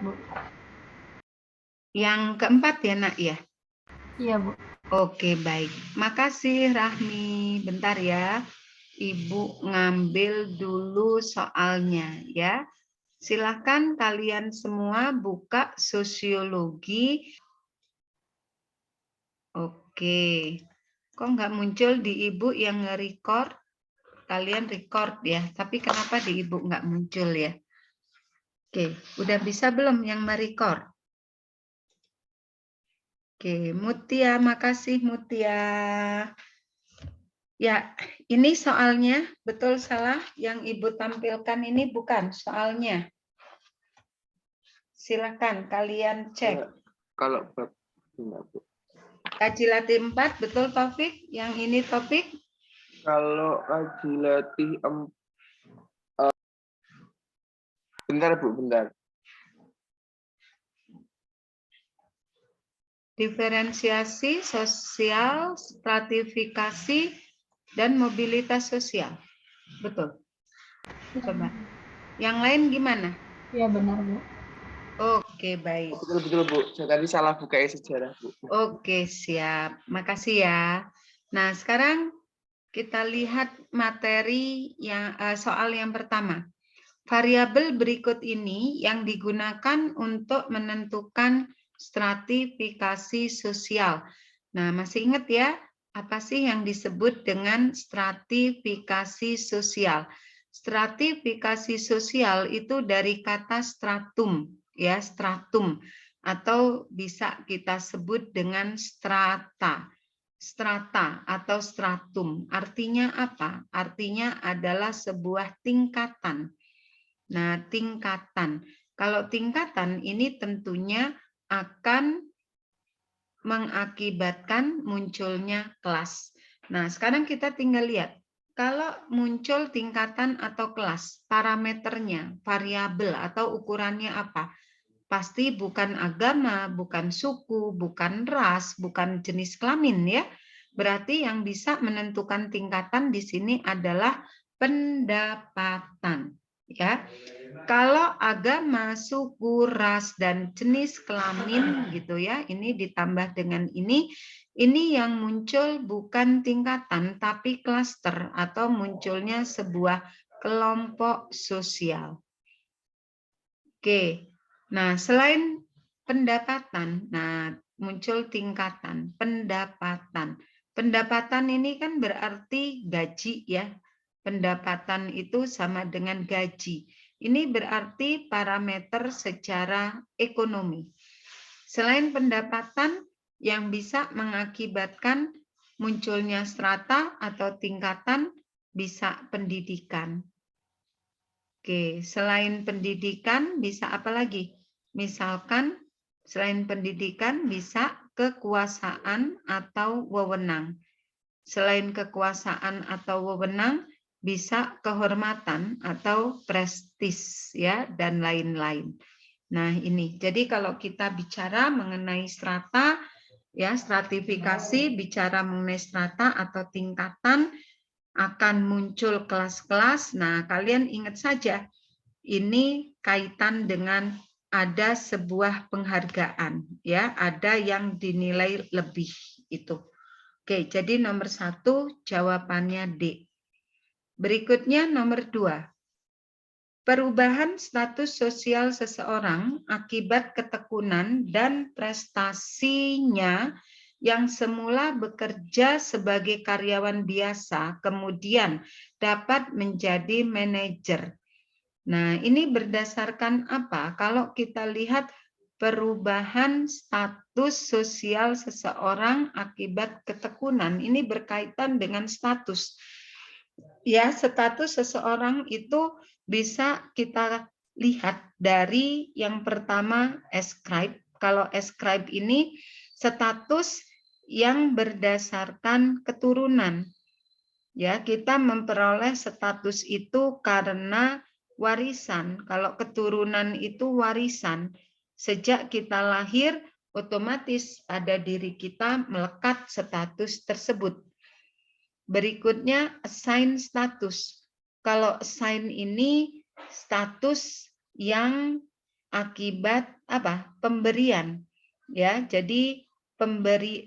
Bu. Yang keempat ya, Nak ya? Iya, Bu. Oke, baik. Makasih, Rahmi. Bentar ya. Ibu ngambil dulu soalnya ya. Silahkan kalian semua buka sosiologi. Oke. Kok nggak muncul di Ibu yang nge-record? Kalian record ya. Tapi kenapa di Ibu nggak muncul ya? Oke, udah bisa belum yang merecord? Oke, Mutia, makasih Mutia. Ya, ini soalnya betul salah yang Ibu tampilkan ini bukan soalnya. Silakan kalian cek. Kalau bab Bu. Kaji latih 4, betul Taufik? Yang ini topik? Kalau kaji latih bentar Bu, bentar. Diferensiasi sosial, stratifikasi, dan mobilitas sosial. Betul. Coba. Yang lain gimana? Iya, benar, Bu. Oke, baik. Betul Bu. Saya tadi salah buka sejarah Bu. Oke, siap. Makasih ya. Nah, sekarang kita lihat materi yang soal yang pertama. Variabel berikut ini yang digunakan untuk menentukan stratifikasi sosial. Nah, masih ingat ya, apa sih yang disebut dengan stratifikasi sosial? Stratifikasi sosial itu dari kata stratum, ya, stratum, atau bisa kita sebut dengan strata. Strata atau stratum, artinya apa? Artinya adalah sebuah tingkatan. Nah, tingkatan. Kalau tingkatan ini tentunya akan mengakibatkan munculnya kelas. Nah, sekarang kita tinggal lihat. Kalau muncul tingkatan atau kelas, parameternya, variabel atau ukurannya apa? Pasti bukan agama, bukan suku, bukan ras, bukan jenis kelamin ya. Berarti yang bisa menentukan tingkatan di sini adalah pendapatan. Ya, kalau agama, suku, ras, dan jenis kelamin gitu ya, ini ditambah dengan ini yang muncul bukan tingkatan tapi klaster atau munculnya sebuah kelompok sosial. Oke, nah selain pendapatan, nah muncul tingkatan pendapatan. Pendapatan ini kan berarti gaji ya. Pendapatan itu sama dengan gaji. Ini berarti parameter secara ekonomi. Selain pendapatan yang bisa mengakibatkan munculnya strata atau tingkatan, bisa pendidikan. Oke, selain pendidikan bisa apa lagi? Misalkan selain pendidikan bisa kekuasaan atau wewenang. Selain kekuasaan atau wewenang bisa kehormatan atau prestis ya dan lain-lain. Nah, ini. Jadi kalau kita bicara mengenai strata ya, stratifikasi, bicara mengenai strata atau tingkatan, akan muncul kelas-kelas. Nah, kalian ingat saja, ini kaitan dengan ada sebuah penghargaan, ya, ada yang dinilai lebih itu. Oke, jadi nomor 1 jawabannya D. Berikutnya nomor 2. Perubahan status sosial seseorang akibat ketekunan dan prestasinya yang semula bekerja sebagai karyawan biasa, kemudian dapat menjadi manajer. Nah, ini berdasarkan apa? Kalau kita lihat perubahan status sosial seseorang akibat ketekunan, ini berkaitan dengan status. Ya, status seseorang itu bisa kita lihat dari yang pertama ascribe. Kalau ascribe ini status yang berdasarkan keturunan. Ya, kita memperoleh status itu karena warisan. Kalau keturunan itu warisan. Sejak kita lahir, otomatis pada diri kita melekat status tersebut. Berikutnya assign status. Kalau assign ini status yang akibat apa? Pemberian. Ya, jadi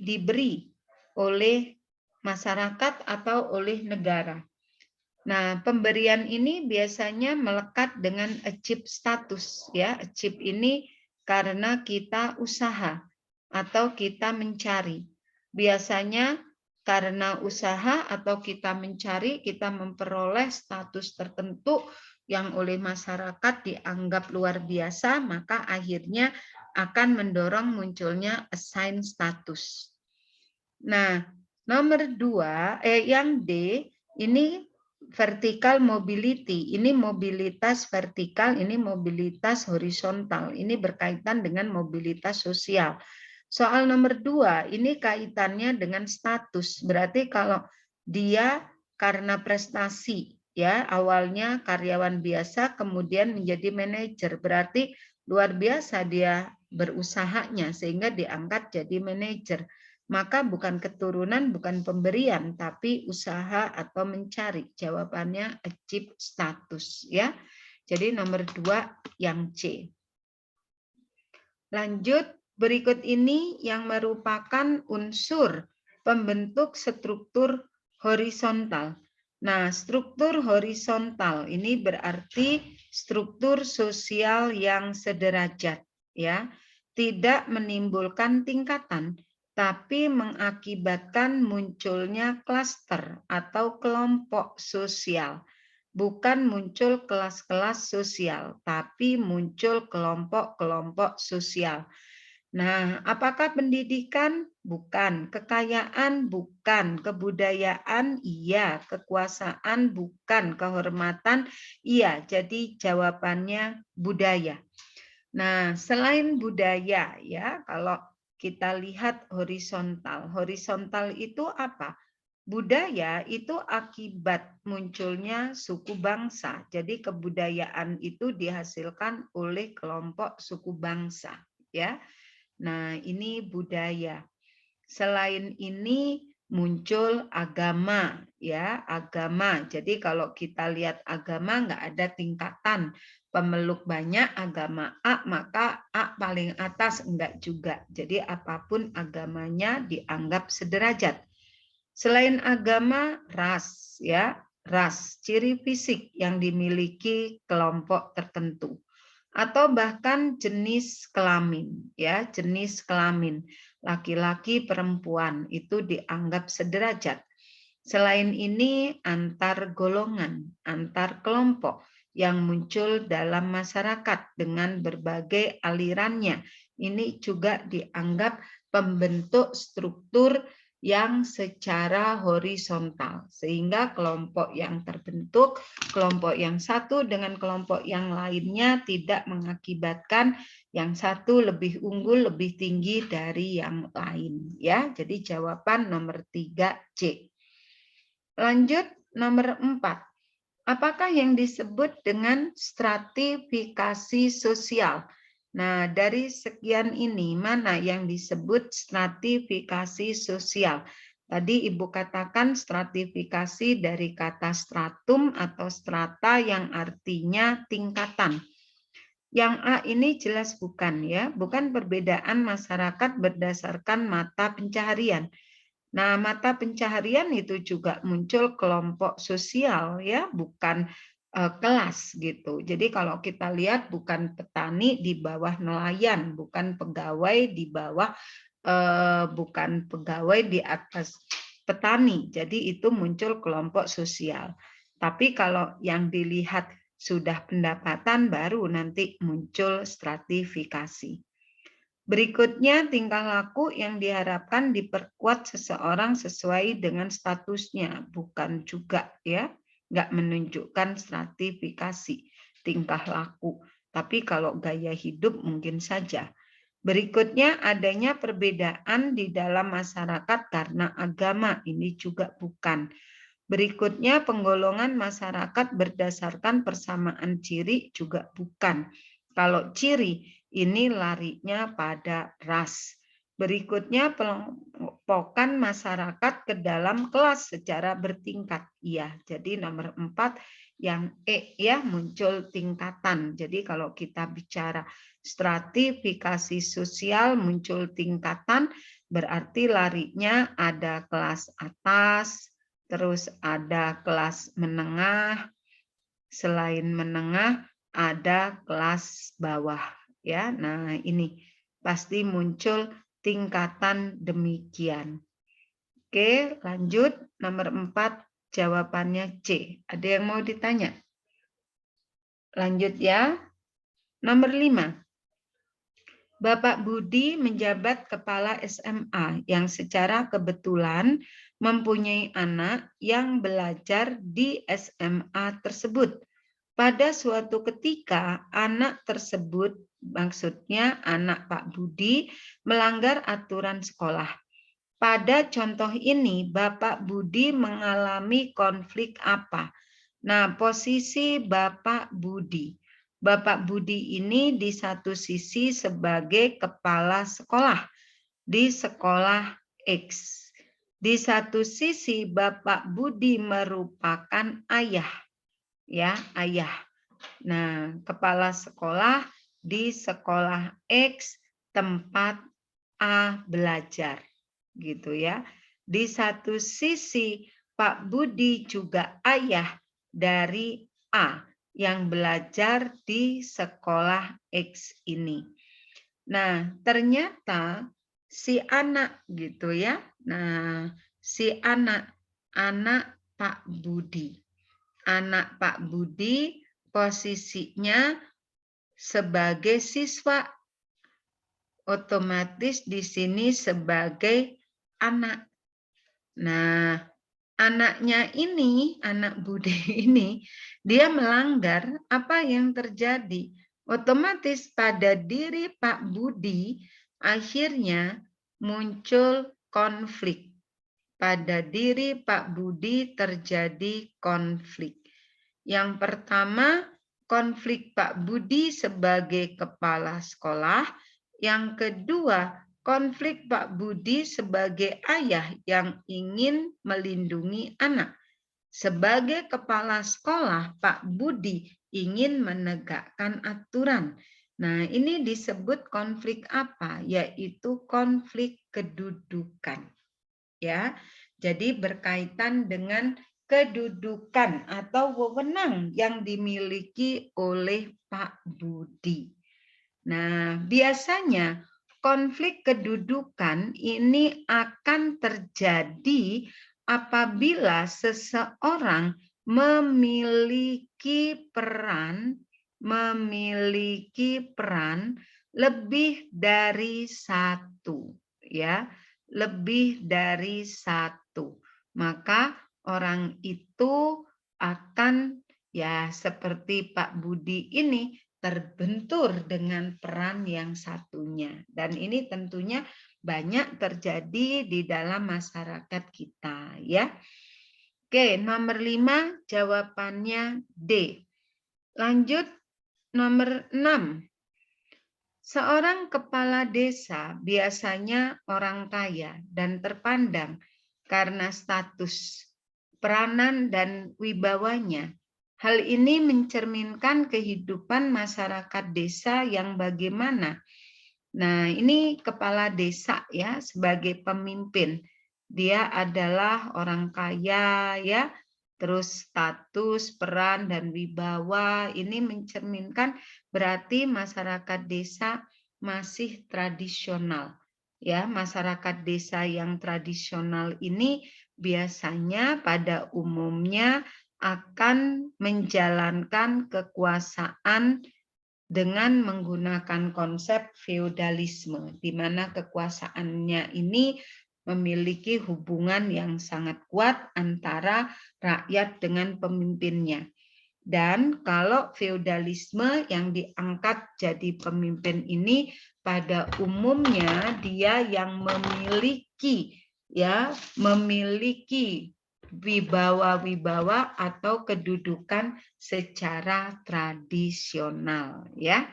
diberi oleh masyarakat atau oleh negara. Nah, pemberian ini biasanya melekat dengan achieve status, ya. Achieve ini karena kita usaha atau kita mencari. Biasanya karena usaha atau kita mencari, kita memperoleh status tertentu yang oleh masyarakat dianggap luar biasa, maka akhirnya akan mendorong munculnya assign status. Nah, nomor 2, yang D, ini vertical mobility. Ini mobilitas vertikal, ini mobilitas horizontal. Ini berkaitan dengan mobilitas sosial. Soal nomor 2, ini kaitannya dengan status. Berarti kalau dia karena prestasi, ya awalnya karyawan biasa, kemudian menjadi manajer. Berarti luar biasa dia berusahanya sehingga diangkat jadi manajer. Maka bukan keturunan, bukan pemberian, tapi usaha atau mencari. Jawabannya achieve status, ya. Jadi nomor 2 yang C. Lanjut, berikut ini yang merupakan unsur pembentuk struktur horizontal. Nah, struktur horizontal ini berarti struktur sosial yang sederajat, ya. Tidak menimbulkan tingkatan, tapi mengakibatkan munculnya klaster atau kelompok sosial. Bukan muncul kelas-kelas sosial, tapi muncul kelompok-kelompok sosial. Nah, apakah pendidikan? Bukan. Kekayaan? Bukan. Kebudayaan? Iya. Kekuasaan? Bukan. Kehormatan? Iya. Jadi jawabannya budaya. Nah, selain budaya, ya, kalau kita lihat horizontal. Horizontal itu apa? Budaya itu akibat munculnya suku bangsa. Jadi kebudayaan itu dihasilkan oleh kelompok suku bangsa, ya. Nah, ini budaya. Selain ini muncul agama, ya, agama. Jadi kalau kita lihat agama nggak ada tingkatan. Pemeluk banyak agama A, maka A paling atas, enggak juga. Jadi apapun agamanya dianggap sederajat. Selain agama, ras, ya, ras, ciri fisik yang dimiliki kelompok tertentu, atau bahkan jenis kelamin, ya, jenis kelamin, laki-laki, perempuan itu dianggap sederajat. Selain ini, antar golongan, antar kelompok yang muncul dalam masyarakat dengan berbagai alirannya, ini juga dianggap pembentuk struktur yang secara horizontal, sehingga kelompok yang terbentuk, kelompok yang satu dengan kelompok yang lainnya tidak mengakibatkan yang satu lebih unggul, lebih tinggi dari yang lain, ya. Jadi jawaban nomor 3C. Lanjut nomor 4. Apakah yang disebut dengan stratifikasi sosial? Nah, dari sekian ini, mana yang disebut stratifikasi sosial? Tadi Ibu katakan stratifikasi dari kata stratum atau strata yang artinya tingkatan. Yang A ini jelas bukan, ya, bukan perbedaan masyarakat berdasarkan mata pencaharian. Nah, mata pencaharian itu juga muncul kelompok sosial, ya, bukan kelas gitu. Jadi kalau kita lihat bukan petani di bawah nelayan, bukan pegawai di bawah bukan pegawai di atas petani. Jadi itu muncul kelompok sosial. Tapi kalau yang dilihat sudah pendapatan baru nanti muncul stratifikasi. Berikutnya tingkah laku yang diharapkan diperkuat seseorang sesuai dengan statusnya, bukan juga, ya, nggak menunjukkan stratifikasi tingkah laku. Tapi kalau gaya hidup mungkin saja. Berikutnya adanya perbedaan di dalam masyarakat karena agama, ini juga bukan. Berikutnya penggolongan masyarakat berdasarkan persamaan ciri juga bukan. Kalau ciri ini larinya pada ras. Berikutnya pelompokan masyarakat ke dalam kelas secara bertingkat. Iya, jadi nomor 4 yang E ya, muncul tingkatan. Jadi kalau kita bicara stratifikasi sosial muncul tingkatan, berarti larinya ada kelas atas, terus ada kelas menengah, selain menengah ada kelas bawah ya. Nah, ini pasti muncul tingkatan demikian. Oke, lanjut nomor 4 jawabannya C. Ada yang mau ditanya? Lanjut ya. Nomor 5. Bapak Budi menjabat kepala SMA yang secara kebetulan mempunyai anak yang belajar di SMA tersebut. Pada suatu ketika, anak tersebut, maksudnya anak Pak Budi, melanggar aturan sekolah. Pada contoh ini, Bapak Budi mengalami konflik apa? Nah, posisi Bapak Budi. Bapak Budi ini di satu sisi sebagai kepala sekolah di sekolah X. Di satu sisi Bapak Budi merupakan ayah, ya, ayah. Nah, kepala sekolah di sekolah X tempat A belajar, gitu ya. Di satu sisi Pak Budi juga ayah dari A yang belajar di sekolah X ini. Nah, ternyata si anak gitu ya. Nah, si anak Pak Budi. Anak Pak Budi posisinya sebagai siswa, otomatis di sini sebagai anak. Nah, anaknya ini, anak Budi ini, dia melanggar, apa yang terjadi? Otomatis pada diri Pak Budi akhirnya muncul konflik. Pada diri Pak Budi terjadi konflik. Yang pertama, konflik Pak Budi sebagai kepala sekolah. Yang kedua, konflik Pak Budi sebagai ayah yang ingin melindungi anak. Sebagai kepala sekolah, Pak Budi ingin menegakkan aturan. Nah, ini disebut konflik apa? Yaitu konflik kedudukan. Ya, jadi berkaitan dengan kedudukan atau wewenang yang dimiliki oleh Pak Budi. Nah, biasanya konflik kedudukan ini akan terjadi apabila seseorang memiliki peran lebih dari satu, ya, lebih dari satu. Maka orang itu akan ya seperti Pak Budi ini terbentur dengan peran yang satunya. Dan ini tentunya banyak terjadi di dalam masyarakat kita, ya. Oke, nomor 5 jawabannya D. Lanjut nomor 6. Seorang kepala desa biasanya orang kaya dan terpandang karena status, peranan, dan wibawanya. Hal ini mencerminkan kehidupan masyarakat desa yang bagaimana. Nah, ini kepala desa ya sebagai pemimpin. Dia adalah orang kaya ya, terus status, peran, dan wibawa ini mencerminkan berarti masyarakat desa masih tradisional. Ya, masyarakat desa yang tradisional ini biasanya pada umumnya akan menjalankan kekuasaan dengan menggunakan konsep feodalisme, di mana kekuasaannya ini memiliki hubungan yang sangat kuat antara rakyat dengan pemimpinnya. Dan kalau feodalisme yang diangkat jadi pemimpin ini pada umumnya dia yang memiliki wibawa-wibawa atau kedudukan secara tradisional ya.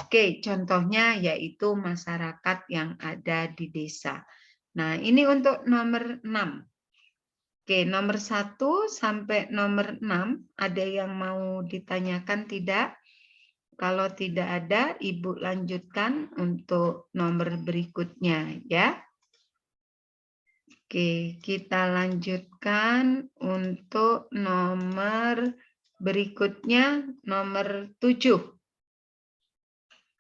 Oke, contohnya yaitu masyarakat yang ada di desa. Nah, ini untuk nomor 6. Oke, nomor 1 sampai nomor 6, ada yang mau ditanyakan tidak? Kalau tidak ada, Ibu lanjutkan untuk nomor berikutnya ya. Oke, kita lanjutkan untuk nomor berikutnya, nomor 7.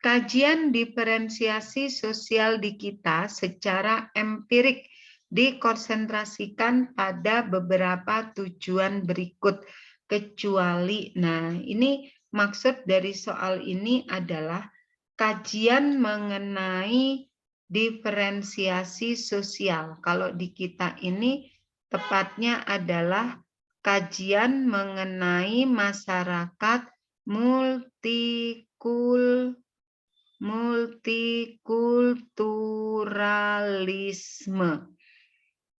Kajian diferensiasi sosial di kita secara empirik dikonsentrasikan pada beberapa tujuan berikut kecuali. Nah, ini maksud dari soal ini adalah kajian mengenai diferensiasi sosial. Kalau di kita ini tepatnya adalah kajian mengenai masyarakat multikulturalisme.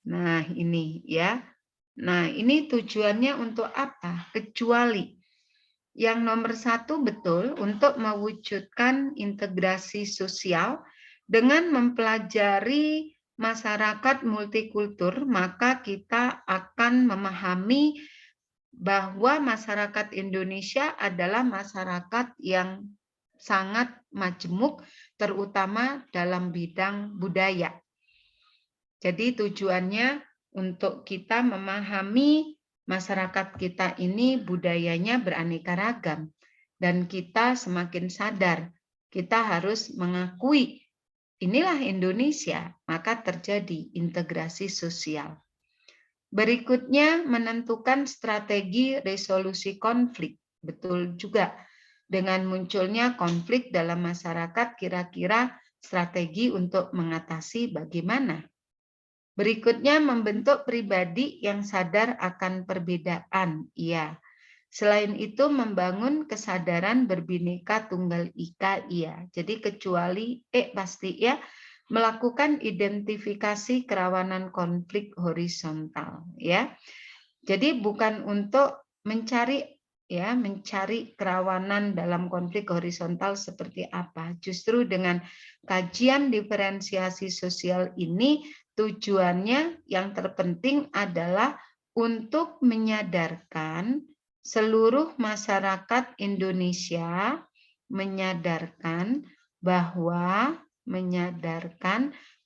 Nah, ini ya. Nah, ini tujuannya untuk apa? Kecuali yang nomor 1 betul untuk mewujudkan integrasi sosial dengan mempelajari masyarakat multikultur, maka kita akan memahami bahwa masyarakat Indonesia adalah masyarakat yang sangat majemuk, terutama dalam bidang budaya. Jadi tujuannya untuk kita memahami masyarakat kita ini budayanya beraneka ragam. Dan kita semakin sadar, kita harus mengakui inilah Indonesia, maka terjadi integrasi sosial. Berikutnya, menentukan strategi resolusi konflik. Betul juga, dengan munculnya konflik dalam masyarakat, kira-kira strategi untuk mengatasi bagaimana. Berikutnya, membentuk pribadi yang sadar akan perbedaan. Iya. Selain itu, membangun kesadaran berbineka tunggal ika. Iya. Jadi kecuali, pasti ya, melakukan identifikasi kerawanan konflik horizontal. Ya. Jadi bukan untuk mencari kerawanan dalam konflik horizontal seperti apa. Justru dengan kajian diferensiasi sosial ini tujuannya yang terpenting adalah untuk menyadarkan seluruh masyarakat Indonesia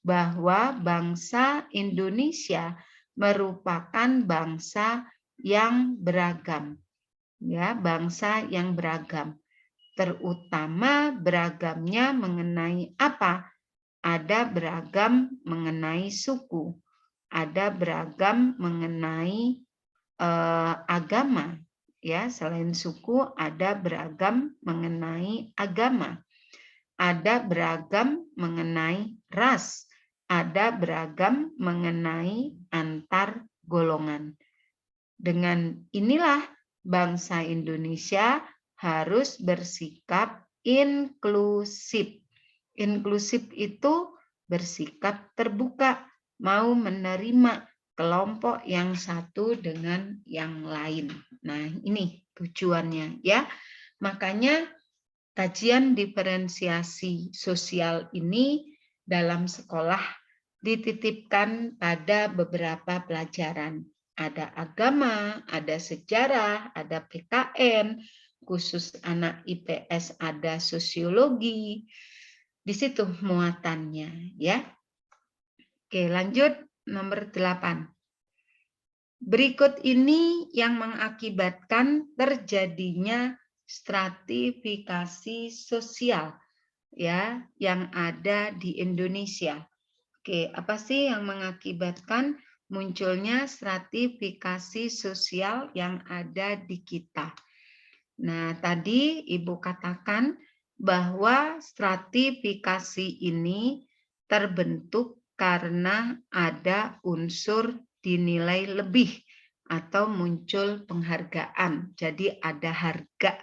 bahwa bangsa Indonesia merupakan bangsa yang beragam. Ya, bangsa yang beragam. Terutama beragamnya mengenai apa? Ada beragam mengenai suku, ada beragam mengenai agama, ya. Selain suku, ada beragam mengenai agama, ada beragam mengenai ras, ada beragam mengenai antar golongan. Dengan inilah bangsa Indonesia harus bersikap inklusif. Inklusif itu bersikap terbuka, mau menerima kelompok yang satu dengan yang lain. Nah, ini tujuannya ya. Makanya kajian diferensiasi sosial ini dalam sekolah dititipkan pada beberapa pelajaran. Ada agama, ada sejarah, ada PKN, khusus anak IPS ada sosiologi. Di situ muatannya ya. Oke, lanjut nomor 8. Berikut ini yang mengakibatkan terjadinya stratifikasi sosial ya yang ada di Indonesia. Oke, apa sih yang mengakibatkan munculnya stratifikasi sosial yang ada di kita? Nah, tadi Ibu katakan bahwa stratifikasi ini terbentuk karena ada unsur dinilai lebih atau muncul penghargaan. Jadi ada harga.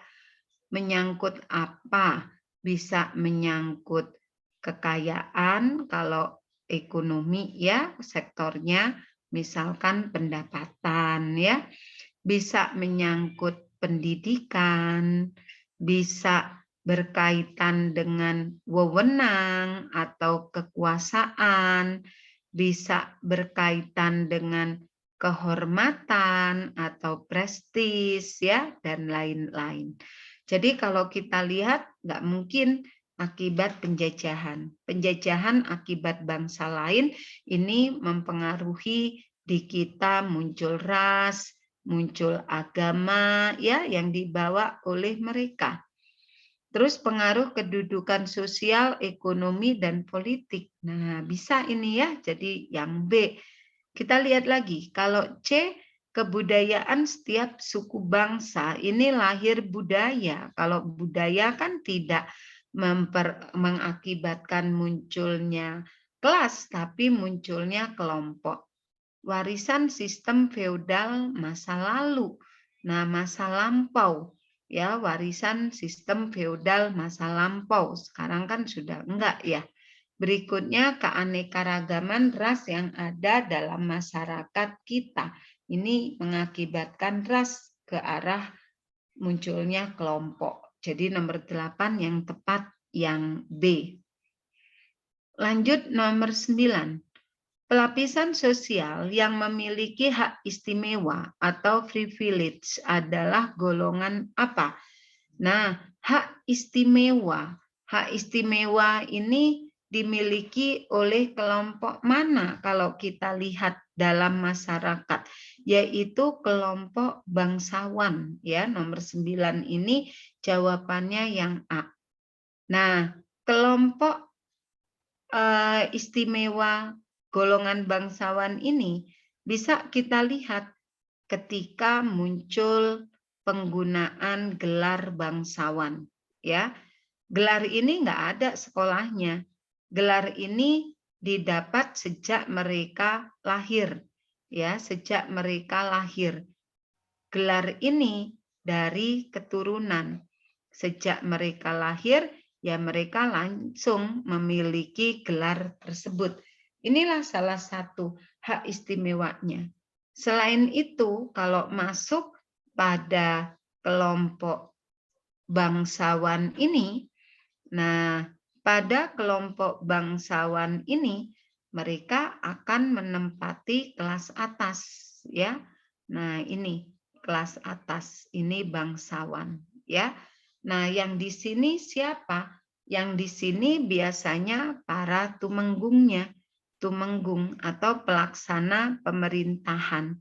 Menyangkut apa? Bisa menyangkut kekayaan kalau ekonomi ya, sektornya misalkan pendapatan ya. Bisa menyangkut pendidikan, bisa berkaitan dengan wewenang atau kekuasaan, bisa berkaitan dengan kehormatan atau prestis ya dan lain-lain. Jadi kalau kita lihat nggak mungkin akibat penjajahan. Penjajahan akibat bangsa lain ini mempengaruhi di kita muncul ras, muncul agama ya yang dibawa oleh mereka. Terus pengaruh kedudukan sosial, ekonomi dan politik. Nah, bisa ini ya. Jadi yang B. Kita lihat lagi, kalau C, kebudayaan setiap suku bangsa, ini lahir budaya. Kalau budaya kan tidak mengakibatkan munculnya kelas, tapi munculnya kelompok. Warisan sistem feodal masa lalu. Nah, masa lampau, ya warisan sistem feodal masa lampau. Sekarang kan sudah enggak ya. Berikutnya keanekaragaman ras yang ada dalam masyarakat kita. Ini mengakibatkan ras ke arah munculnya kelompok. Jadi nomor 8 yang tepat yang B. Lanjut nomor 9. Pelapisan sosial yang memiliki hak istimewa atau privilege adalah golongan apa? Nah, hak istimewa. Hak istimewa ini dimiliki oleh kelompok mana kalau kita lihat dalam masyarakat, yaitu kelompok bangsawan ya. Nomor 9 ini jawabannya yang A. Nah, kelompok istimewa golongan bangsawan ini bisa kita lihat ketika muncul penggunaan gelar bangsawan ya. Gelar ini nggak ada sekolahnya. Gelar ini didapat sejak mereka lahir ya, sejak mereka lahir. Gelar ini dari keturunan. Sejak mereka lahir ya mereka langsung memiliki gelar tersebut. Inilah salah satu hak istimewanya. Selain itu, kalau masuk pada kelompok bangsawan ini, nah, pada kelompok bangsawan ini mereka akan menempati kelas atas ya. Nah, ini kelas atas, ini bangsawan ya. Nah, yang di sini siapa? Yang di sini biasanya para tumenggungnya, tumenggung atau pelaksana pemerintahan.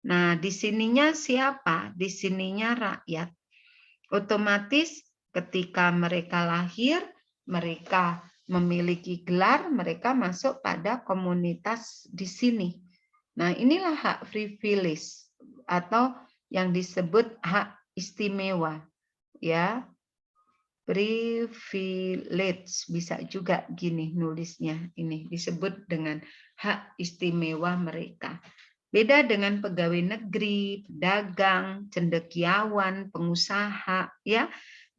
Nah, di sininya siapa? Di sininya rakyat. Otomatis ketika mereka lahir, mereka memiliki gelar, mereka masuk pada komunitas di sini. Nah, inilah hak privilege atau yang disebut hak istimewa. Ya, privilege bisa juga gini nulisnya. Ini disebut dengan hak istimewa mereka. Beda dengan pegawai negeri, pedagang, cendekiawan, pengusaha, ya.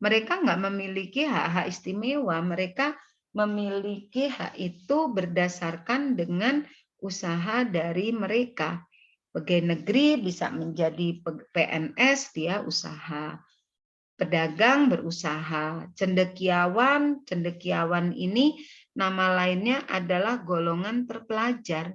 Mereka nggak memiliki hak-hak istimewa. Mereka memiliki hak itu berdasarkan dengan usaha dari mereka. Pegawai negeri bisa menjadi PNS, dia usaha. Pedagang berusaha. Cendekiawan ini nama lainnya adalah golongan terpelajar.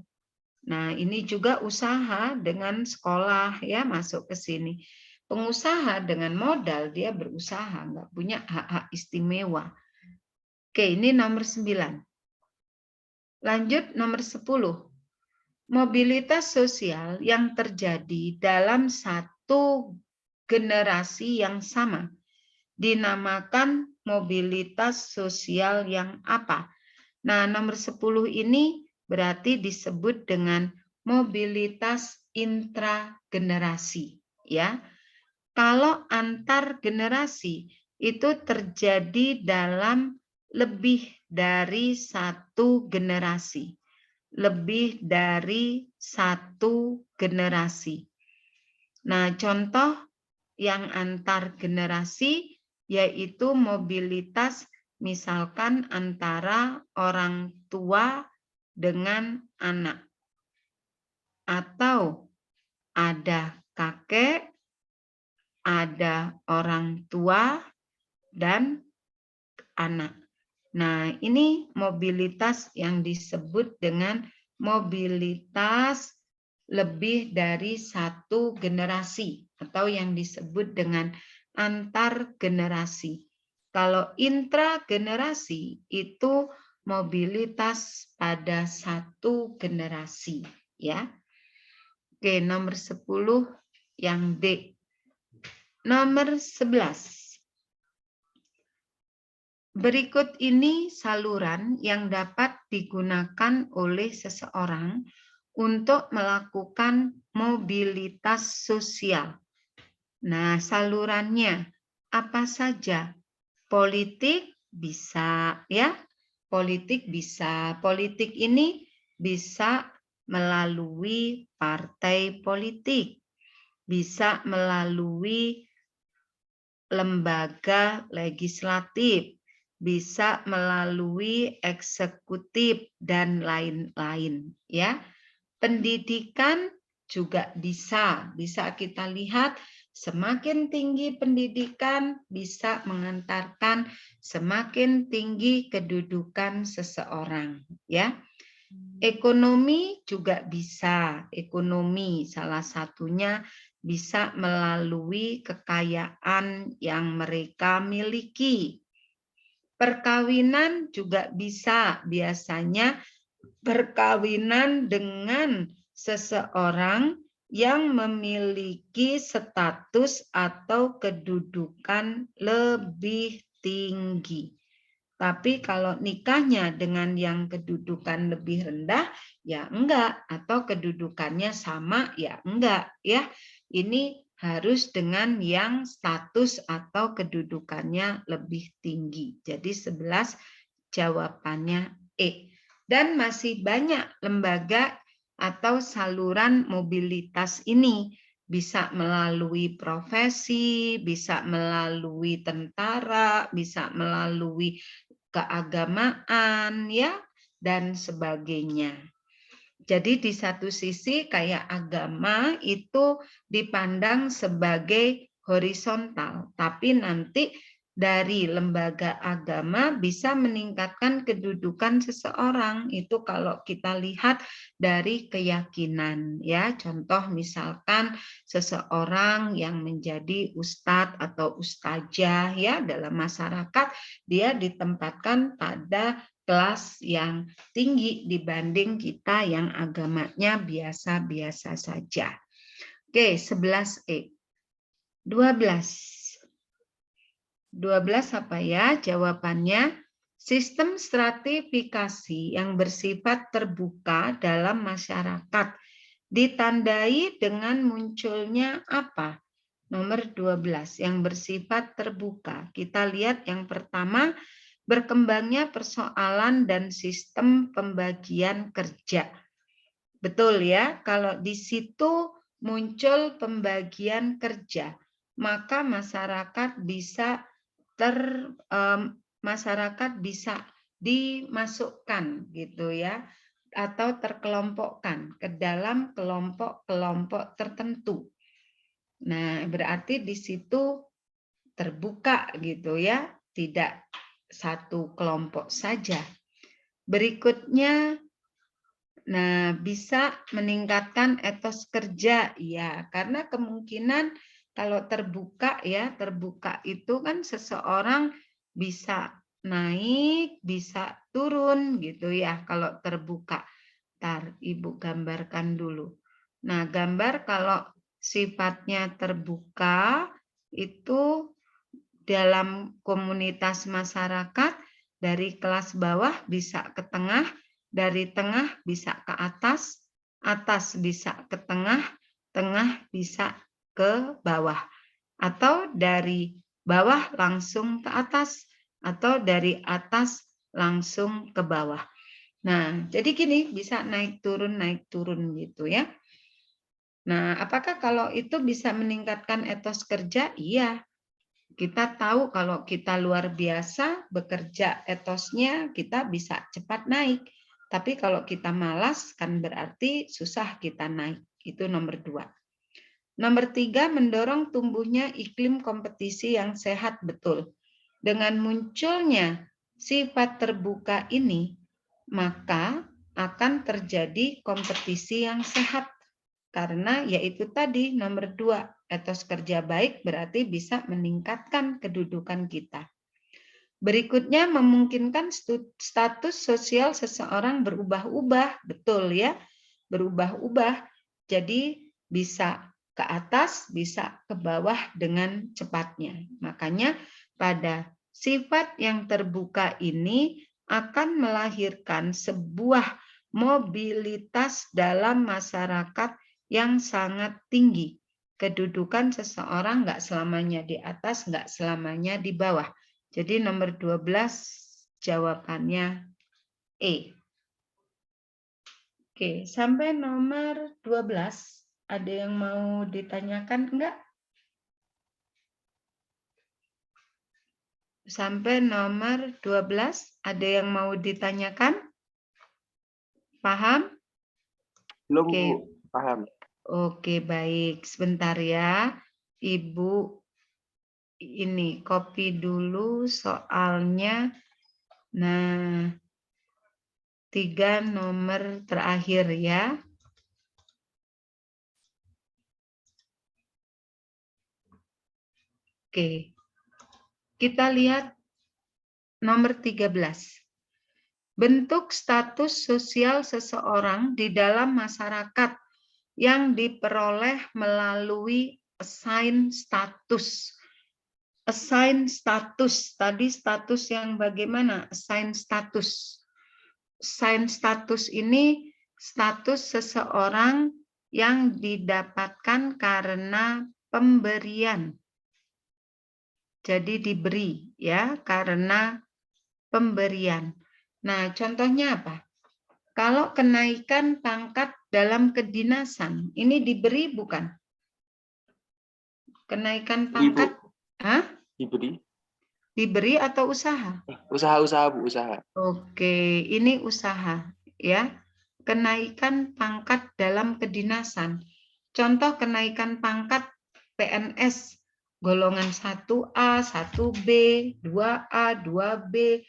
Nah, ini juga usaha dengan sekolah ya masuk ke sini. Pengusaha dengan modal dia berusaha, nggak punya hak-hak istimewa. Oke, ini nomor 9. Lanjut nomor 10. Mobilitas sosial yang terjadi dalam satu generasi yang sama dinamakan mobilitas sosial yang apa? Nah, nomor 10 ini berarti disebut dengan mobilitas intragenerasi ya. Kalau antar generasi itu terjadi dalam lebih dari satu generasi. Lebih dari satu generasi. Nah, contoh yang antar generasi yaitu mobilitas misalkan antara orang tua dengan anak. Atau ada kakek, ada orang tua, dan anak. Nah, ini mobilitas yang disebut dengan mobilitas lebih dari satu generasi atau yang disebut dengan antar generasi. Kalau intragenerasi itu mobilitas pada satu generasi, ya. Oke, nomor 10 yang D. Nomor 11. Berikut ini saluran yang dapat digunakan oleh seseorang untuk melakukan mobilitas sosial. Nah, salurannya apa saja? Politik bisa, ya. Politik bisa. Politik ini bisa melalui partai politik, bisa melalui lembaga legislatif, bisa melalui eksekutif dan lain-lain, ya. Pendidikan juga bisa kita lihat semakin tinggi pendidikan bisa mengantarkan semakin tinggi kedudukan seseorang, ya. Ekonomi juga bisa, ekonomi salah satunya bisa melalui kekayaan yang mereka miliki. Perkawinan juga bisa, biasanya perkawinan dengan seseorang yang memiliki status atau kedudukan lebih tinggi. Tapi kalau nikahnya dengan yang kedudukan lebih rendah, ya enggak. Atau kedudukannya sama, ya enggak. Ya, ini harus dengan yang status atau kedudukannya lebih tinggi. Jadi 11 jawabannya E. Dan masih banyak lembaga atau saluran mobilitas ini. Bisa melalui profesi, bisa melalui tentara, bisa melalui keagamaan, ya, dan sebagainya. Jadi di satu sisi kayak agama itu dipandang sebagai horizontal, tapi nanti dari lembaga agama bisa meningkatkan kedudukan seseorang. Itu kalau kita lihat dari keyakinan, ya. Contoh misalkan seseorang yang menjadi ustadz atau ustazah, ya, dalam masyarakat, dia ditempatkan pada kelas yang tinggi dibanding kita yang agamanya biasa-biasa saja. Oke, 11E. 12. 12 apa ya? Jawabannya sistem stratifikasi yang bersifat terbuka dalam masyarakat ditandai dengan munculnya apa? Nomor 12 yang bersifat terbuka. Kita lihat yang pertama, berkembangnya persoalan dan sistem pembagian kerja. Betul ya, kalau di situ muncul pembagian kerja, maka masyarakat bisa dimasukkan gitu ya, atau terkelompokkan ke dalam kelompok-kelompok tertentu. Nah, berarti di situ terbuka gitu ya, tidak satu kelompok saja. Berikutnya, nah, bisa meningkatkan etos kerja, ya, karena kemungkinan kalau terbuka ya, terbuka itu kan seseorang bisa naik, bisa turun gitu ya kalau terbuka. Ntar Ibu gambarkan dulu. Nah, gambar kalau sifatnya terbuka itu dalam komunitas masyarakat dari kelas bawah bisa ke tengah, dari tengah bisa ke atas, atas bisa ke tengah, tengah bisa ke bawah. Atau dari bawah langsung ke atas, atau dari atas langsung ke bawah. Nah, jadi gini, bisa naik turun gitu ya. Nah, apakah kalau itu bisa meningkatkan etos kerja? Iya. Kita tahu kalau kita luar biasa bekerja etosnya, kita bisa cepat naik. Tapi kalau kita malas, kan berarti susah kita naik. Itu nomor 2. Nomor 3, mendorong tumbuhnya iklim kompetisi yang sehat, betul. Dengan munculnya sifat terbuka ini, maka akan terjadi kompetisi yang sehat. Karena yaitu tadi nomor 2, etos kerja baik berarti bisa meningkatkan kedudukan kita. Berikutnya memungkinkan status sosial seseorang berubah-ubah, betul ya, berubah-ubah. Jadi bisa ke atas, bisa ke bawah dengan cepatnya. Makanya pada sifat yang terbuka ini akan melahirkan sebuah mobilitas dalam masyarakat yang sangat tinggi. Kedudukan seseorang nggak selamanya di atas, nggak selamanya di bawah. Jadi nomor 12 jawabannya E. Oke, sampai nomor 12 ada yang mau ditanyakan enggak? Sampai nomor 12 ada yang mau ditanyakan? Paham? Belum, Oke. Bu. Paham. Oke, baik. Sebentar ya. Ibu ini copy dulu soalnya. Nah, 3 nomor terakhir ya. Oke. Kita lihat nomor 13. Bentuk status sosial seseorang di dalam masyarakat yang diperoleh melalui assign status. Assign status, tadi status yang bagaimana? Assign status. Assign status ini status seseorang yang didapatkan karena pemberian. Jadi diberi ya, karena pemberian. Nah, contohnya apa? Kalau kenaikan pangkat dalam kedinasan, ini diberi bukan? Kenaikan pangkat, hah? Diberi. Diberi atau usaha? Usaha, Bu, usaha. Oke, ini usaha ya. Kenaikan pangkat dalam kedinasan. Contoh kenaikan pangkat PNS golongan 1A, 1B, 2A, 2B,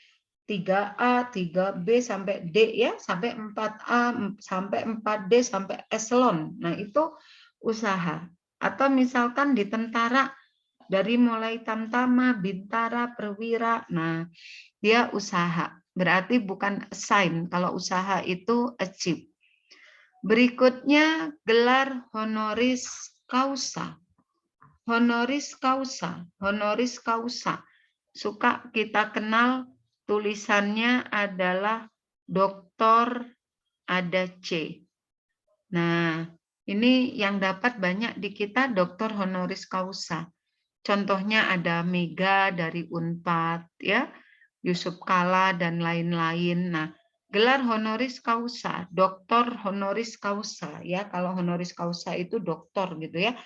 3A, 3B sampai D ya, sampai 4A, sampai 4D sampai eselon. Nah, itu usaha. Atau misalkan di tentara dari mulai tamtama, bintara, perwira. Nah, dia usaha. Berarti bukan assign. Kalau usaha itu achieve. Berikutnya gelar honoris causa. Honoris causa, honoris causa. Suka kita kenal tulisannya adalah doktor ada C. Nah, ini yang dapat banyak di kita doktor honoris causa. Contohnya ada Mega dari Unpad, ya, Yusuf Kala dan lain-lain. Nah, gelar honoris causa, doktor honoris causa, ya. Kalau honoris causa itu doktor gitu ya.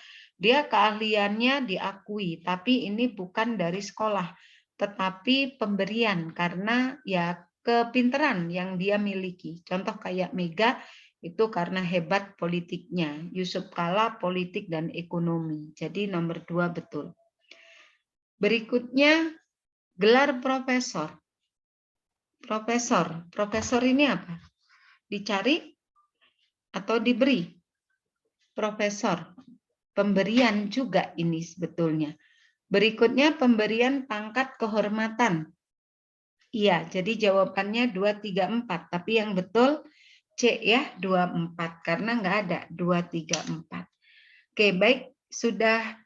Dia keahliannya diakui, tapi ini bukan dari sekolah, tetapi pemberian karena ya kepinteran yang dia miliki. Contoh kayak Mega itu karena hebat politiknya, Yusuf Kala politik dan ekonomi. Jadi nomor 2 betul. Berikutnya gelar profesor. Profesor ini apa? Dicari atau diberi? Profesor. Pemberian juga ini sebetulnya. Berikutnya pemberian pangkat kehormatan. Iya, jadi jawabannya 2, 3, 4. Tapi yang betul C ya, 2, 4. Karena nggak ada 2, 3, 4. Oke, baik. Sudah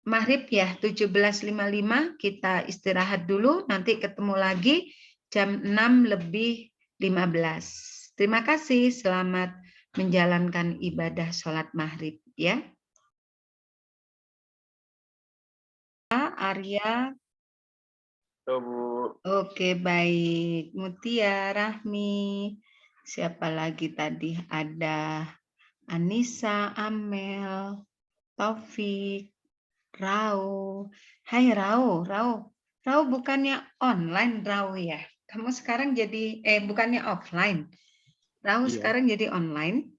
maghrib ya, 17.55. Kita istirahat dulu. Nanti ketemu lagi jam 6:15. Terima kasih. Selamat menjalankan ibadah sholat maghrib ya. Arya. Bu. Oke, baik. Mutia, Rahmi. Siapa lagi tadi? Ada Anissa, Amel, Taufik, Rau. Hai Rau, Rau bukannya online Rau ya? Kamu sekarang jadi, bukannya offline. Rau Iya. sekarang jadi online?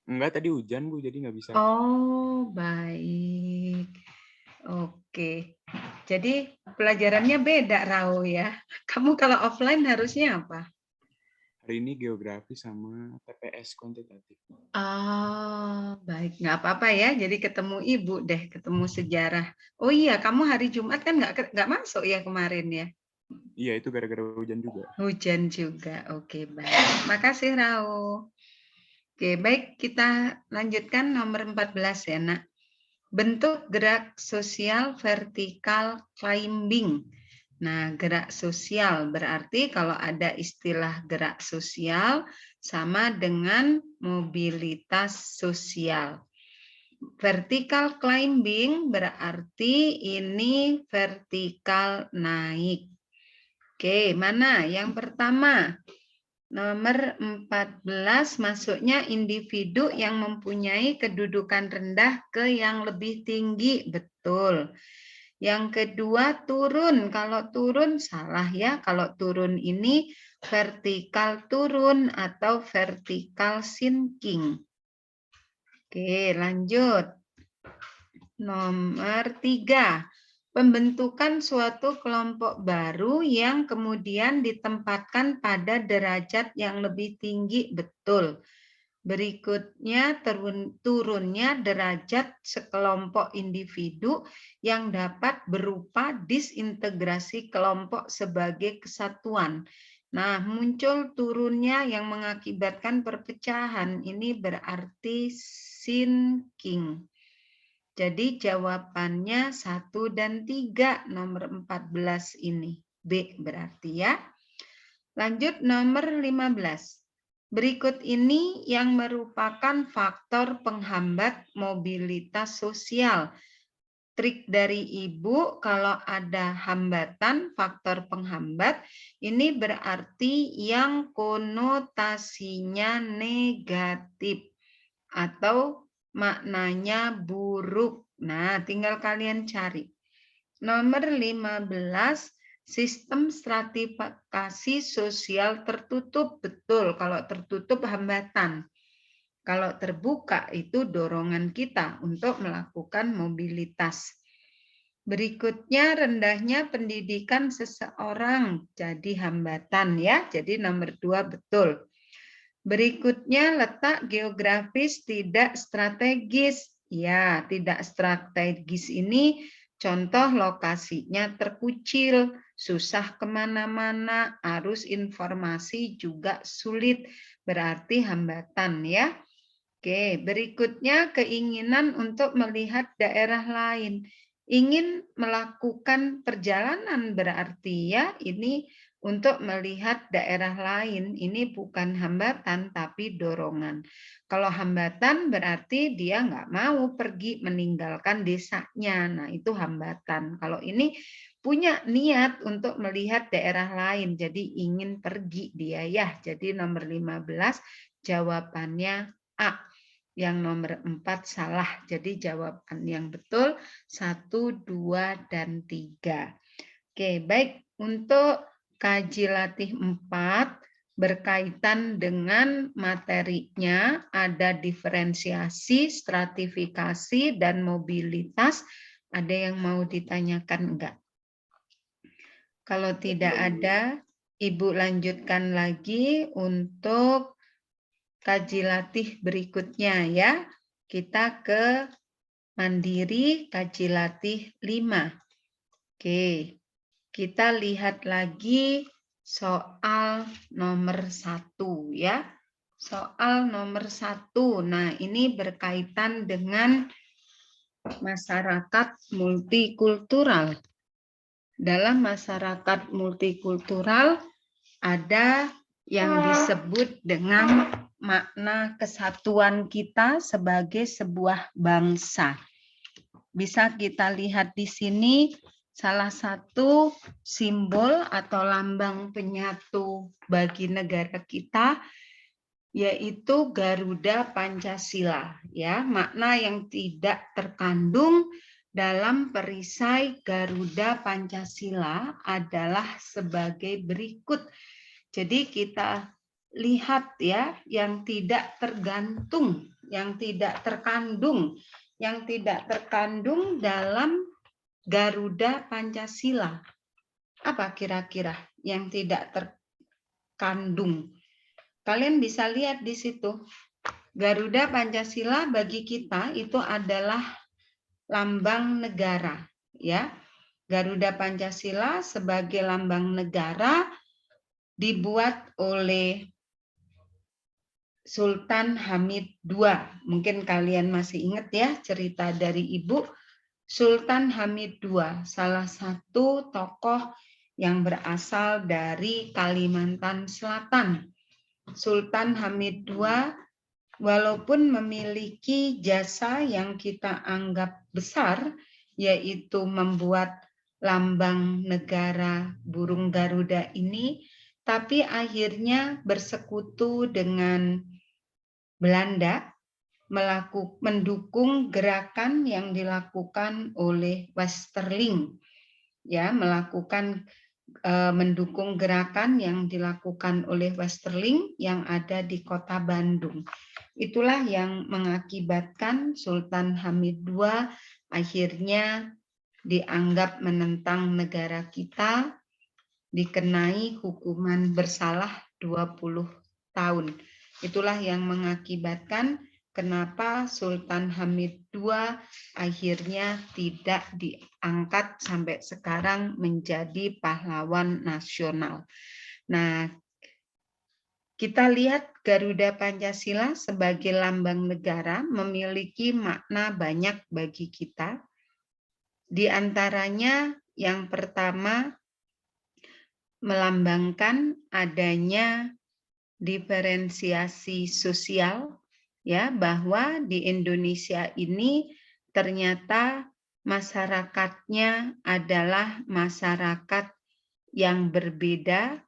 Enggak, tadi hujan Bu, jadi nggak bisa. Oh, baik. Oke. Jadi pelajarannya beda Rau ya. Kamu kalau offline harusnya apa? Hari ini geografi sama TPS kuantitatif. Oh, baik. Nggak apa-apa ya. Jadi ketemu ibu deh, ketemu sejarah. Oh iya, kamu hari Jumat kan nggak masuk ya kemarin ya? Iya, itu gara-gara hujan juga. Hujan juga. Oke, baik. Makasih, Rao. Oke, baik. Kita lanjutkan nomor 14 ya, Nak. Bentuk gerak sosial vertikal climbing. Nah, gerak sosial berarti kalau ada istilah gerak sosial sama dengan mobilitas sosial. Vertical climbing berarti ini vertikal naik. Oke, mana yang pertama? Nomor 14 masuknya individu yang mempunyai kedudukan rendah ke yang lebih tinggi. Betul. Yang kedua turun. Kalau turun salah ya. Kalau turun ini vertikal turun atau vertikal sinking. Oke, lanjut. Nomor 3. Pembentukan suatu kelompok baru yang kemudian ditempatkan pada derajat yang lebih tinggi. Betul. Berikutnya turunnya derajat sekelompok individu yang dapat berupa disintegrasi kelompok sebagai kesatuan. Nah, muncul turunnya yang mengakibatkan perpecahan. Ini berarti sinking. Jadi jawabannya 1 dan 3 nomor 14 ini. B berarti ya. Lanjut nomor 15. Berikut ini yang merupakan faktor penghambat mobilitas sosial. Trik dari Ibu kalau ada hambatan, faktor penghambat, ini berarti yang konotasinya negatif atau maknanya buruk. Nah, tinggal kalian cari. Nomor 15, sistem stratifikasi sosial tertutup. Betul, kalau tertutup hambatan. Kalau terbuka itu dorongan kita untuk melakukan mobilitas. Berikutnya rendahnya pendidikan seseorang jadi hambatan ya. Jadi nomor 2 betul. Berikutnya letak geografis tidak strategis. Ya, tidak strategis ini contoh lokasinya terkucil, susah kemana-mana, arus informasi juga sulit, berarti hambatan ya. Oke, berikutnya keinginan untuk melihat daerah lain. Ingin melakukan perjalanan berarti ya ini untuk melihat daerah lain. Ini bukan hambatan tapi dorongan. Kalau hambatan berarti dia nggak mau pergi meninggalkan desanya. Nah itu hambatan. Kalau ini punya niat untuk melihat daerah lain. Jadi ingin pergi dia ya. Jadi nomor 15 jawabannya A. Yang nomor 4 salah. Jadi jawaban yang betul 1, 2, dan 3. Oke, baik. Untuk kaji latih 4 berkaitan dengan materinya ada diferensiasi, stratifikasi, dan mobilitas. Ada yang mau ditanyakan enggak? Kalau tidak ada, Ibu lanjutkan lagi untuk kaji latih berikutnya ya. Kita ke mandiri kaji latih 5. Oke, kita lihat lagi soal nomor 1 ya. Soal nomor 1. Nah, ini berkaitan dengan masyarakat multikultural. Dalam masyarakat multikultural ada yang disebut dengan makna kesatuan kita sebagai sebuah bangsa. Bisa kita lihat di sini salah satu simbol atau lambang penyatu bagi negara kita yaitu Garuda Pancasila ya, makna yang tidak terkandung dalam perisai Garuda Pancasila adalah sebagai berikut. Jadi kita lihat ya, yang tidak tergantung, yang tidak terkandung, yang tidak terkandung dalam Garuda Pancasila. Apa kira-kira yang tidak terkandung? Kalian bisa lihat di situ. Garuda Pancasila bagi kita itu adalah lambang negara, ya. Garuda Pancasila sebagai lambang negara dibuat oleh Sultan Hamid II. Mungkin kalian masih ingat ya cerita dari Ibu. Sultan Hamid II, salah satu tokoh yang berasal dari Kalimantan Selatan. Sultan Hamid II walaupun memiliki jasa yang kita anggap besar, yaitu membuat lambang negara burung Garuda ini, tapi akhirnya bersekutu dengan Belanda mendukung gerakan yang dilakukan oleh Westerling, ya, mendukung gerakan yang dilakukan oleh Westerling yang ada di kota Bandung. Itulah yang mengakibatkan Sultan Hamid II akhirnya dianggap menentang negara kita, dikenai hukuman bersalah 20 tahun. Itulah yang mengakibatkan kenapa Sultan Hamid II akhirnya tidak diangkat sampai sekarang menjadi pahlawan nasional. Nah, kita lihat Garuda Pancasila sebagai lambang negara memiliki makna banyak bagi kita. Di antaranya yang pertama melambangkan adanya diferensiasi sosial, ya, bahwa di Indonesia ini ternyata masyarakatnya adalah masyarakat yang berbeda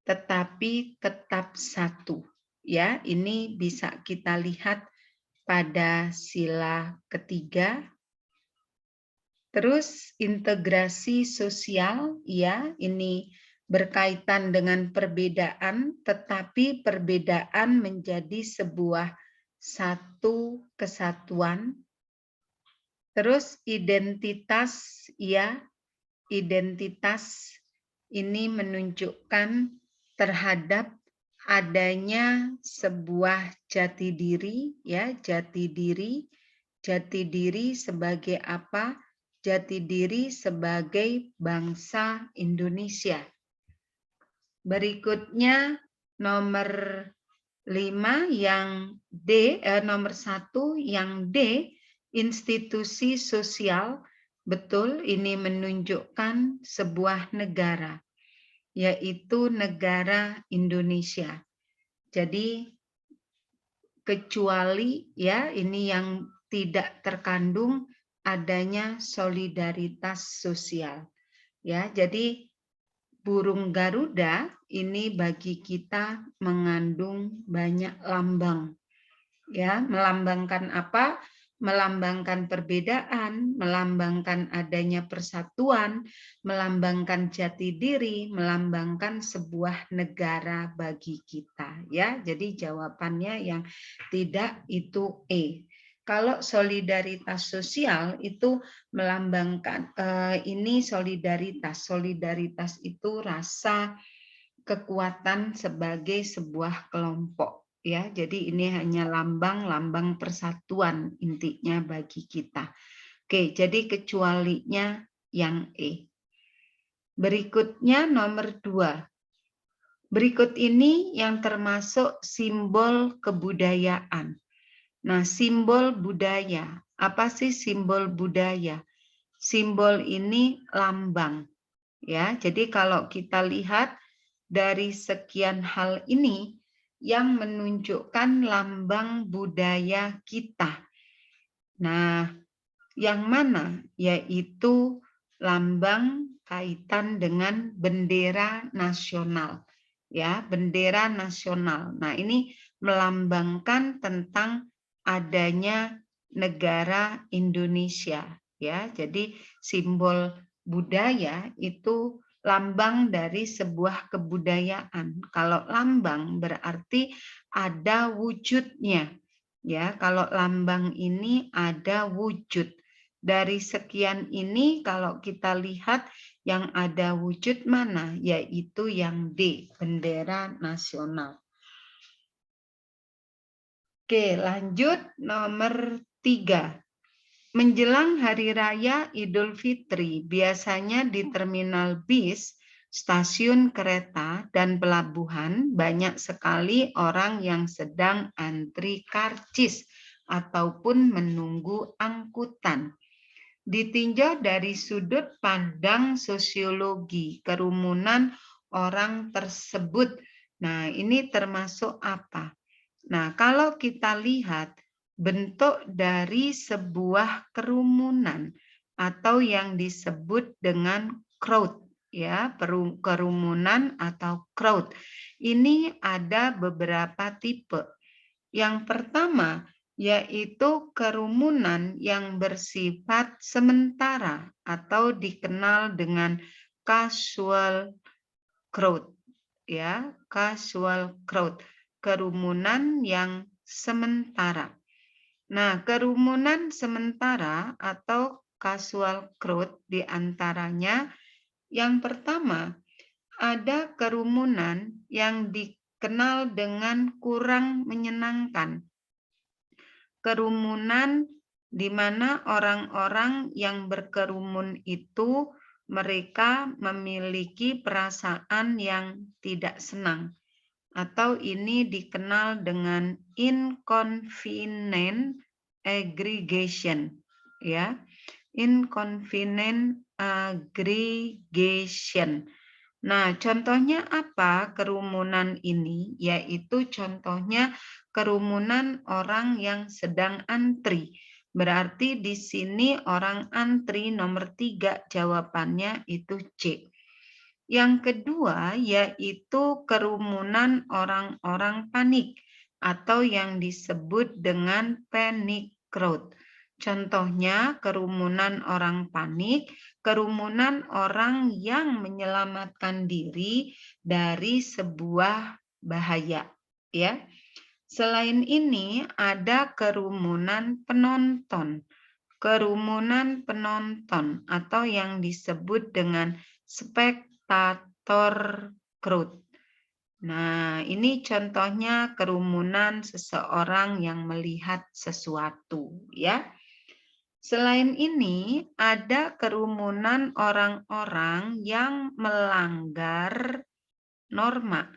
tetapi tetap satu, ya. Ini bisa kita lihat pada sila ketiga. Terus integrasi sosial, ya, ini berkaitan dengan perbedaan, tetapi perbedaan menjadi sebuah satu kesatuan. Terus identitas, ya, identitas ini menunjukkan terhadap adanya sebuah jati diri, ya, jati diri sebagai apa? Jati diri sebagai bangsa Indonesia. Berikutnya nomor 5 yang D, nomor 1 yang D, institusi sosial. Betul, ini menunjukkan sebuah negara, yaitu negara Indonesia. Jadi kecuali, ya, ini yang tidak terkandung adanya solidaritas sosial, ya. Jadi burung Garuda ini bagi kita mengandung banyak lambang, ya. Melambangkan apa? Melambangkan perbedaan, melambangkan adanya persatuan, melambangkan jati diri, melambangkan sebuah negara bagi kita, ya. Jadi jawabannya yang tidak itu E. Kalau solidaritas sosial itu melambangkan ini solidaritas. Solidaritas itu rasa kekuatan sebagai sebuah kelompok, ya. Jadi ini hanya lambang persatuan intinya bagi kita. Oke, jadi kecualinya yang E. Berikutnya nomor 2. Berikut ini yang termasuk simbol kebudayaan. Nah, simbol budaya. Apa sih simbol budaya? Simbol ini lambang, ya. Jadi kalau kita lihat dari sekian hal ini yang menunjukkan lambang budaya kita. Nah, yang mana? Yaitu lambang kaitan dengan bendera nasional, ya, bendera nasional. Nah, ini melambangkan tentang adanya negara Indonesia, ya. Jadi simbol budaya itu lambang dari sebuah kebudayaan. Kalau lambang berarti ada wujudnya, ya. Kalau lambang ini ada wujud. Dari sekian ini kalau kita lihat yang ada wujud mana? Yaitu yang D, bendera nasional. Oke, lanjut nomor 3. Menjelang Hari Raya Idul Fitri, biasanya di terminal bis, stasiun kereta, dan pelabuhan banyak sekali orang yang sedang antri karcis ataupun menunggu angkutan. Ditinjau dari sudut pandang sosiologi, kerumunan orang tersebut. Nah, ini termasuk apa? Nah, kalau kita lihat bentuk dari sebuah kerumunan atau yang disebut dengan crowd, ya, kerumunan atau crowd. Ini ada beberapa tipe. Yang pertama yaitu kerumunan yang bersifat sementara atau dikenal dengan casual crowd, ya, casual crowd, kerumunan yang sementara. Nah, kerumunan sementara atau casual crowd diantaranya yang pertama ada kerumunan yang dikenal dengan kurang menyenangkan. Kerumunan di mana orang-orang yang berkerumun itu mereka memiliki perasaan yang tidak senang, atau ini dikenal dengan inconvenient aggregation, ya, inconvenient aggregation. Nah, contohnya apa kerumunan ini? Yaitu contohnya kerumunan orang yang sedang antri. Berarti di sini orang antri nomor 3 jawabannya itu C. Yang kedua yaitu kerumunan orang-orang panik atau yang disebut dengan panic crowd. Contohnya kerumunan orang panik, kerumunan orang yang menyelamatkan diri dari sebuah bahaya, ya. Selain ini ada kerumunan penonton. Kerumunan penonton atau yang disebut dengan spectator crowd. Nah, ini contohnya kerumunan seseorang yang melihat sesuatu, ya. Selain ini, ada kerumunan orang-orang yang melanggar norma.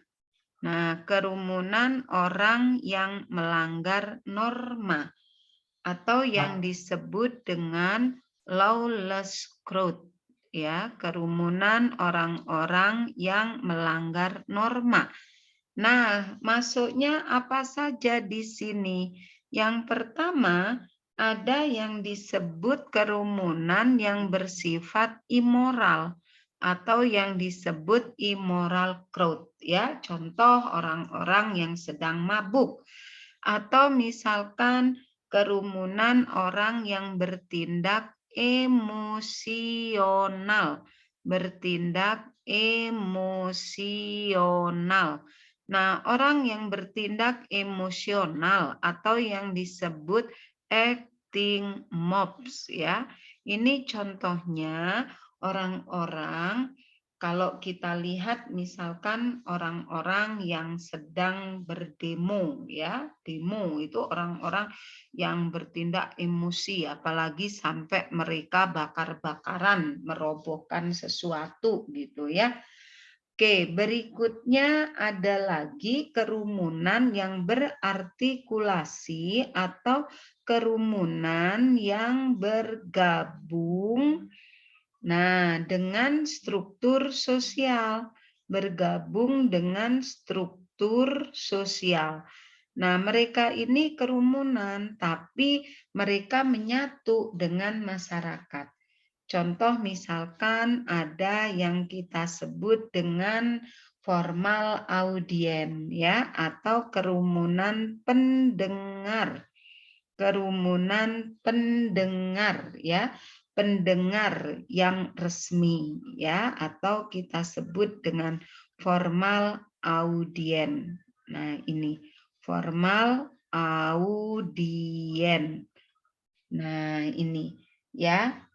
Nah, kerumunan orang yang melanggar norma atau yang disebut dengan lawless crowd, ya, kerumunan orang-orang yang melanggar norma. Nah, masuknya apa saja di sini? Yang pertama, ada yang disebut kerumunan yang bersifat immoral atau yang disebut immoral crowd, ya. Contoh orang-orang yang sedang mabuk atau misalkan kerumunan orang yang bertindak emosional, bertindak emosional. Nah, orang yang bertindak emosional atau yang disebut acting mobs, ya. Ini contohnya orang-orang, kalau kita lihat misalkan orang-orang yang sedang berdemo, ya. Demo itu orang-orang yang bertindak emosi, apalagi sampai mereka bakar-bakaran, merobohkan sesuatu gitu, ya. Oke, berikutnya ada lagi kerumunan yang berartikulasi atau kerumunan yang bergabung, nah, dengan struktur sosial, bergabung dengan struktur sosial. Nah, mereka ini kerumunan, tapi mereka menyatu dengan masyarakat. Contoh misalkan ada yang kita sebut dengan formal audien, ya, atau kerumunan pendengar. Kerumunan pendengar, ya, pendengar yang resmi, ya, atau kita sebut dengan formal audien. Nah, ini formal audien. Nah, ini, ya.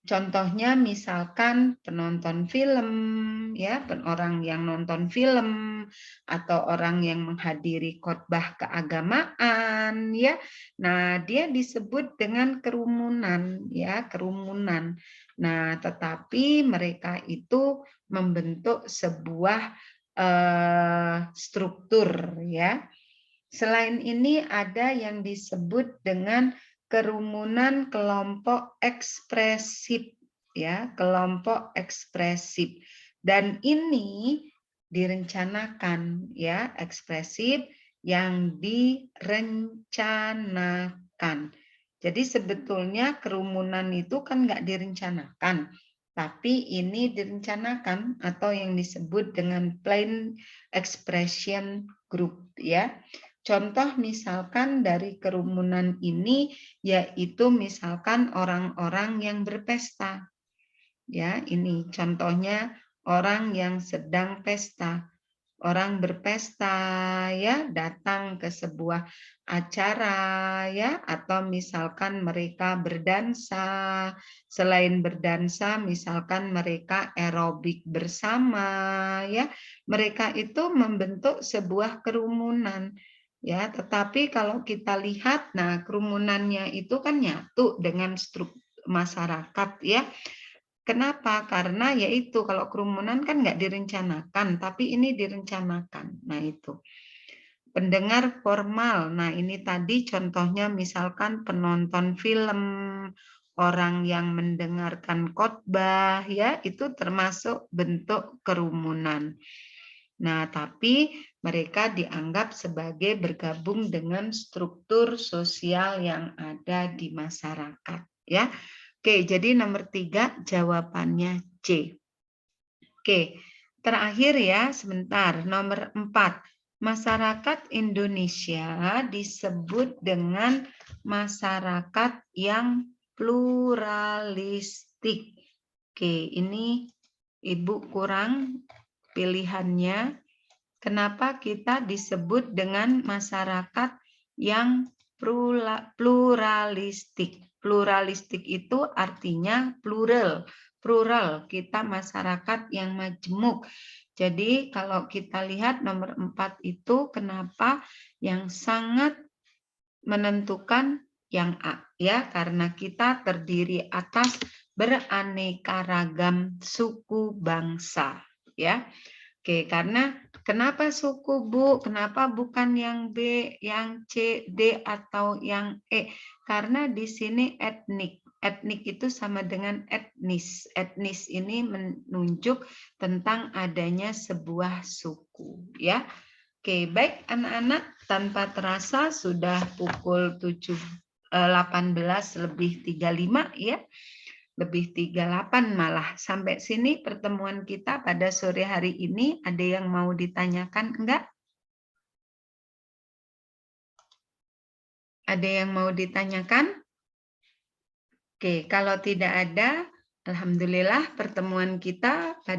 Contohnya misalkan penonton film, ya, orang yang nonton film atau orang yang menghadiri khotbah keagamaan, ya. Nah, dia disebut dengan kerumunan, ya, kerumunan. Nah, tetapi mereka itu membentuk sebuah struktur, ya. Selain ini ada yang disebut dengan kerumunan kelompok ekspresif, ya, kelompok ekspresif. Dan ini direncanakan, ya, ekspresif yang direncanakan. Jadi sebetulnya kerumunan itu kan nggak direncanakan, tapi ini direncanakan atau yang disebut dengan planned expression group, ya. Contoh misalkan dari kerumunan ini yaitu misalkan orang-orang yang berpesta. Ya, ini contohnya orang yang sedang pesta. Orang berpesta, ya, datang ke sebuah acara, ya, atau misalkan mereka berdansa. Selain berdansa, misalkan mereka aerobik bersama, ya. Mereka itu membentuk sebuah kerumunan. Ya, tetapi kalau kita lihat, nah kerumunannya itu kan nyatu dengan struktur masyarakat, ya. Kenapa? Karena yaitu kalau kerumunan kan nggak direncanakan, tapi ini direncanakan. Nah itu. Pendengar formal. Nah ini tadi contohnya misalkan penonton film, orang yang mendengarkan khotbah, ya itu termasuk bentuk kerumunan. Nah, tapi mereka dianggap sebagai bergabung dengan struktur sosial yang ada di masyarakat, ya. Oke, jadi nomor 3 jawabannya C. Oke, terakhir ya, sebentar. Nomor 4, masyarakat Indonesia disebut dengan masyarakat yang pluralistik. Oke, ini Ibu kurang pilihannya. Kenapa kita disebut dengan masyarakat yang pluralistik? Pluralistik itu artinya plural. Plural, kita masyarakat yang majemuk. Jadi kalau kita lihat nomor 4 itu kenapa yang sangat menentukan yang A, ya, karena kita terdiri atas beraneka ragam suku bangsa, ya. Oke, karena kenapa suku, Bu? Kenapa bukan yang B, yang C, D, atau yang E? Karena di sini etnik. Etnik itu sama dengan etnis. Etnis ini menunjuk tentang adanya sebuah suku, ya. Oke, baik anak-anak, tanpa terasa sudah pukul 18:35 ya. Lebih 38 malah. Sampai sini pertemuan kita pada sore hari ini. Ada yang mau ditanyakan enggak? Ada yang mau ditanyakan? Oke, kalau tidak ada, alhamdulillah pertemuan kita pada